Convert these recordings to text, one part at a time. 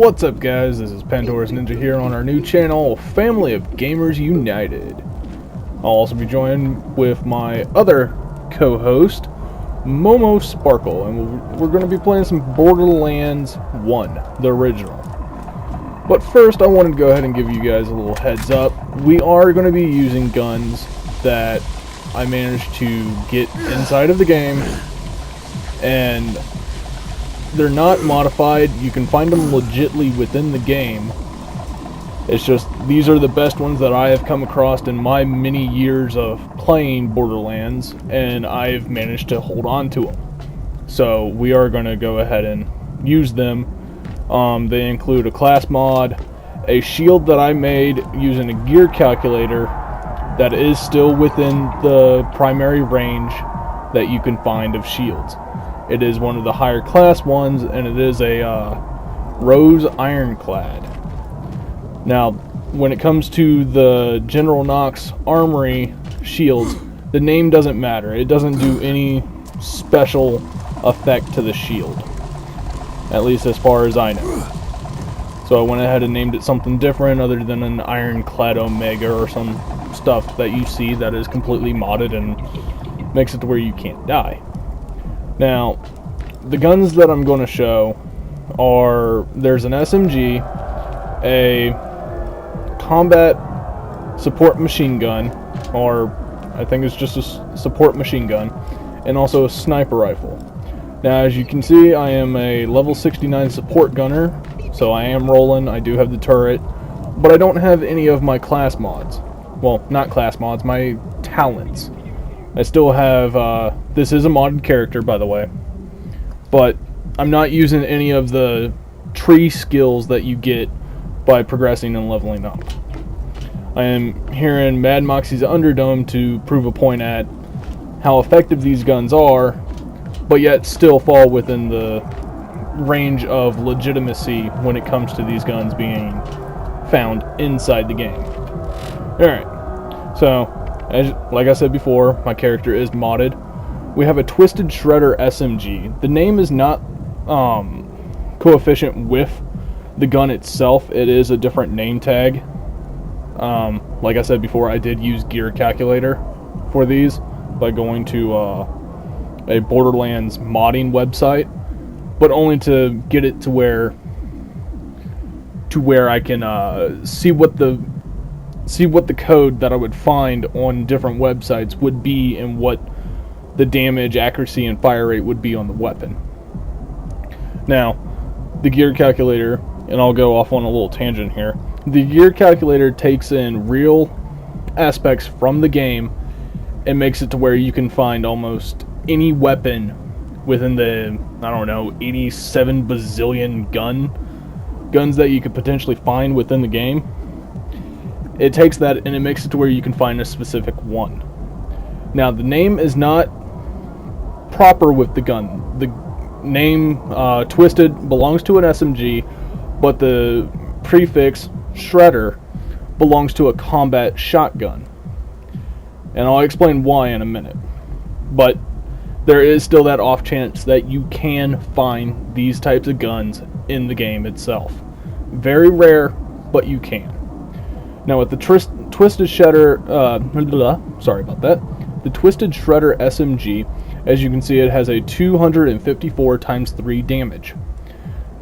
What's up, guys? This is Pandora's Ninja here on our new channel, Family of Gamers United. I'll also be joined with my other co-host, Momo Sparkle, and we're going to be playing some Borderlands 1, the original. But first, I wanted to go ahead and give you guys a little heads up. We are going to be using guns that I managed to get inside of the game, and they're not modified. You can find them legitly within the game. It's just, these are the best ones that I have come across in my many years of playing Borderlands, and I've managed to hold on to them. So we are going to go ahead and use them. They include a class mod, a shield that I made using a gear calculator that is still within the primary range that you can find of shields. It is one of the higher class ones, and it is a rose ironclad. Now, when it comes to the General Knox Armory shields, the name doesn't matter. It doesn't do any special effect to the shield, at least as far as I know. So I went ahead and named it something different other than an Ironclad Omega or some stuff that you see that is completely modded and makes it to where you can't die. Now, the guns that I'm going to show are, there's an SMG, a combat support machine gun, or I think it's just a support machine gun, and also a sniper rifle. Now, as you can see, I am a level 69 support gunner, so I am rolling. I do have the turret, but I don't have any of my class mods. Well, not class mods, my talents. I still have, this is a modded character, by the way, but I'm not using any of the tree skills that you get by progressing and leveling up. I am here in Mad Moxie's Underdome to prove a point at how effective these guns are, but yet still fall within the range of legitimacy when it comes to these guns being found inside the game. Alright, so like I said before, my character is modded. We have a Twisted Shredder SMG. The name is not coefficient with the gun itself. It is a different name tag. Like I said before, I did use gear calculator for these by going to a Borderlands modding website, but only to get it to where I can see what the code that I would find on different websites would be and what the damage, accuracy, and fire rate would be on the weapon. Now, the gear calculator, and I'll go off on a little tangent here, the gear calculator takes in real aspects from the game and makes it to where you can find almost any weapon within the, I don't know, 87 bazillion guns that you could potentially find within the game. It takes that and it makes it to where you can find a specific one. Now, the name is not proper with the gun. The name Twisted belongs to an SMG, but the prefix Shredder belongs to a combat shotgun. And I'll explain why in a minute. But there is still that off chance that you can find these types of guns in the game itself. Very rare, but you can. Now with the Twisted Shredder, sorry about that. The Twisted Shredder SMG, as you can see, it has a 254 times 3 damage.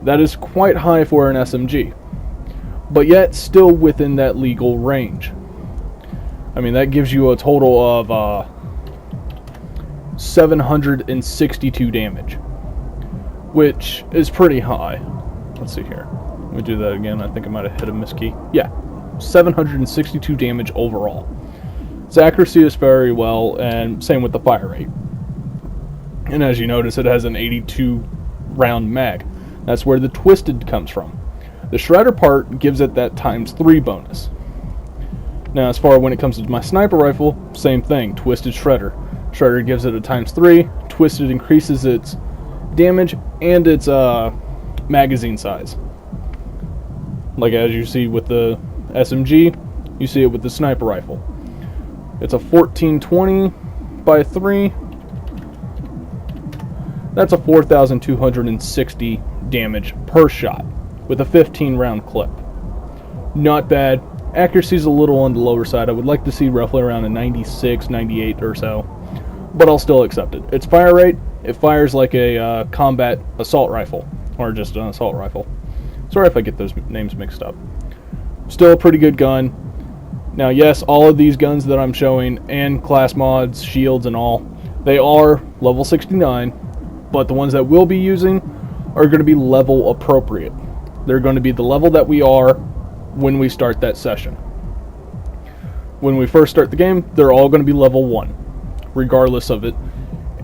That is quite high for an SMG, but yet still within that legal range. I mean, that gives you a total of 762 damage, which is pretty high. Let's see here. Let me do that again. I think I might have hit a miss key. Yeah. 762 damage overall. Its accuracy is very well, and same with the fire rate. And as you notice, it has an 82 round mag. That's where the Twisted comes from. The Shredder part gives it that times 3 bonus. Now, as far as when it comes to my sniper rifle, same thing, Twisted Shredder. Shredder gives it a times 3. Twisted increases its damage and its magazine size. Like as you see with the SMG, you see it with the sniper rifle. It's a 1420 by 3. That's a 4,260 damage per shot. with a 15 round clip. Not bad. Accuracy's a little on the lower side. I would like to see roughly around a 96, 98 or so, but I'll still accept it. Its fire rate, it fires like a combat assault rifle, or just an assault rifle. Sorry if I get those names mixed up. Still a pretty good gun. Now, yes, all of these guns that I'm showing, and class mods, shields, and all, they are level 69, but the ones that we'll be using are going to be level appropriate. They're going to be the level that we are when we start that session. When we first start the game, they're all going to be level 1, regardless of it.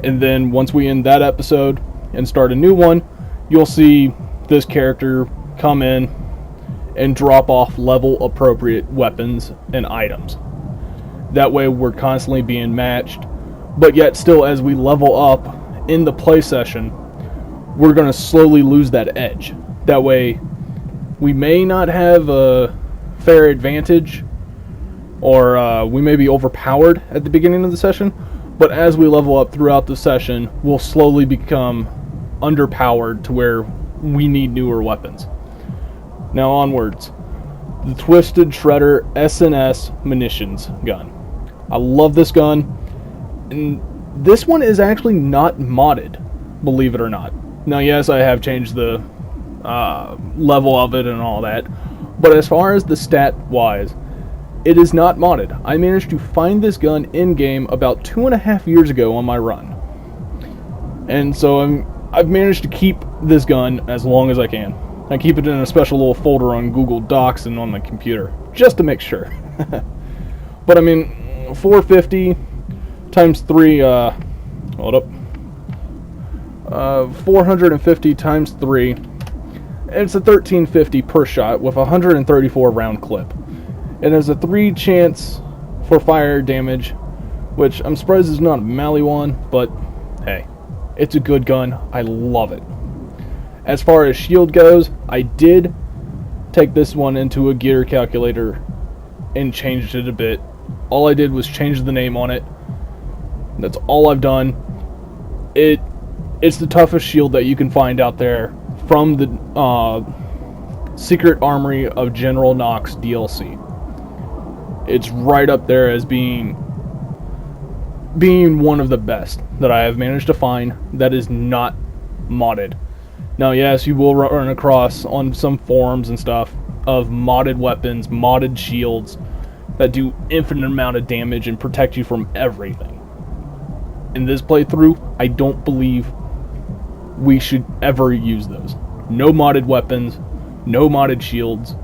And then once we end that episode and start a new one, you'll see this character come in and drop off level appropriate weapons and items. That way we're constantly being matched, but yet still as we level up in the play session, we're going to slowly lose that edge. That way we may not have a fair advantage, or we may be overpowered at the beginning of the session, but as we level up throughout the session, we'll slowly become underpowered to where we need newer weapons. Now onwards. The Twisted Shredder SNS munitions gun. I love this gun, and this one is actually not modded, believe it or not. Now yes, I have changed the level of it and all that, but as far as the stat wise, it is not modded. I managed to find this gun in game about 2.5 years ago on my run, and so I've managed to keep this gun as long as I can. I keep it in a special little folder on Google Docs and on my computer just to make sure. But I mean, 450 times 3 hold up, 450 times 3, it's a 1350 per shot with a 134 round clip. It has a 3 chance for fire damage, which I'm surprised is not a melee one, but hey, it's a good gun. I love it. As far as shield goes, I did take this one into a gear calculator and changed it a bit. All I did was change the name on it. That's all I've done. It's the toughest shield that you can find out there from the Secret Armory of General Knox DLC. It's right up there as being one of the best that I have managed to find that is not modded. Now yes, you will run across on some forums and stuff of modded weapons, modded shields that do infinite amount of damage and protect you from everything. In this playthrough, I don't believe we should ever use those. No modded weapons, no modded shields,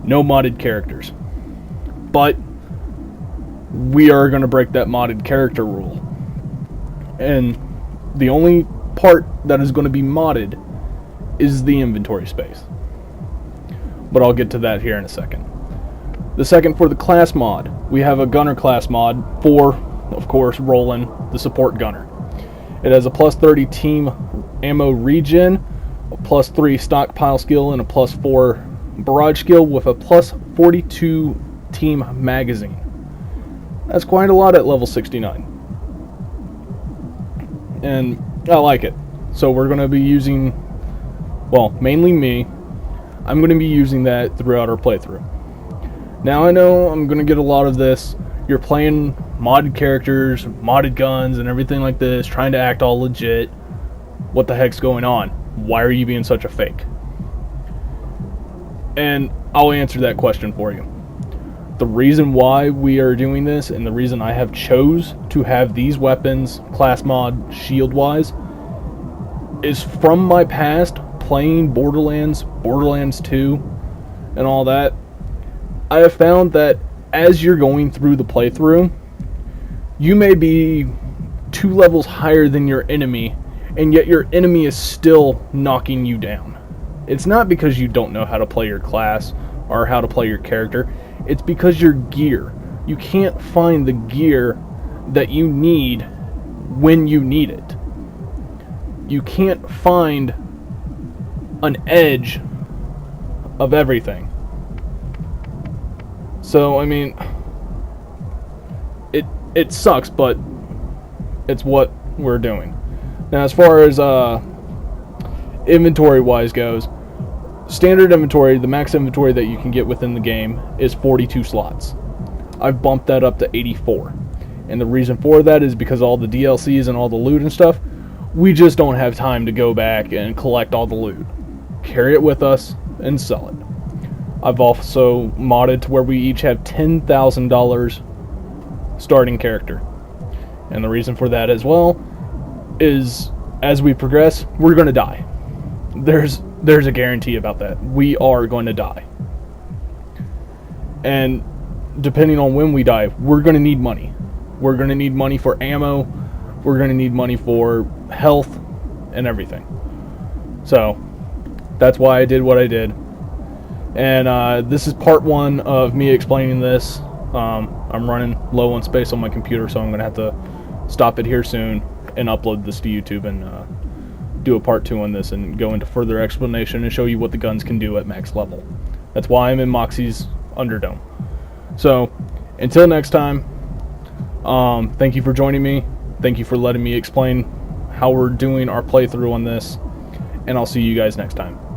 no modded characters. But we are going to break that modded character rule. And the only part that is going to be modded is the inventory space. But I'll get to that here in a second. The second, for the class mod, we have a gunner class mod for, of course, Roland, the support gunner. It has a plus 30 team ammo regen, a plus 3 stockpile skill, and a plus 4 barrage skill with a plus 42 team magazine. That's quite a lot at level 69. And I like it. So we're going to be using, well, mainly me, I'm going to be using that throughout our playthrough. Now I know I'm going to get a lot of this, you're playing modded characters, modded guns, and everything like this, trying to act all legit. What the heck's going on? Why are you being such a fake? And I'll answer that question for you. The reason why we are doing this, and the reason I have chose to have these weapons, class mod, shield wise, is from my past playing Borderlands, Borderlands 2, and all that. I have found that as you're going through the playthrough, you may be 2 levels higher than your enemy, and yet your enemy is still knocking you down. It's not because you don't know how to play your class or how to play your character. It's because your gear. You can't find the gear that you need when you need it. You can't find an edge of everything. So, I mean, it sucks, but it's what we're doing. Now, as far as inventory-wise goes, Standard inventory, the max inventory that you can get within the game, is 42 slots. I've bumped that up to 84. And the reason for that is because all the DLCs and all the loot and stuff, we just don't have time to go back and collect all the loot. Carry it with us and sell it. I've also modded to where we each have $10,000 starting character. And the reason for that as well is as we progress, we're going to die. There's a guarantee about that. We are going to die. And depending on when we die, we're going to need money. We're going to need money for ammo. We're going to need money for health and everything. So that's why I did what I did. And this is part 1 of me explaining this. I'm running low on space on my computer, so I'm going to have to stop it here soon and upload this to YouTube and do a part 2 on this and go into further explanation and show you what the guns can do at max level. That's why I'm in Moxie's Underdome. So until next time, thank you for joining me. Thank you for letting me explain how we're doing our playthrough on this, and I'll see you guys next time.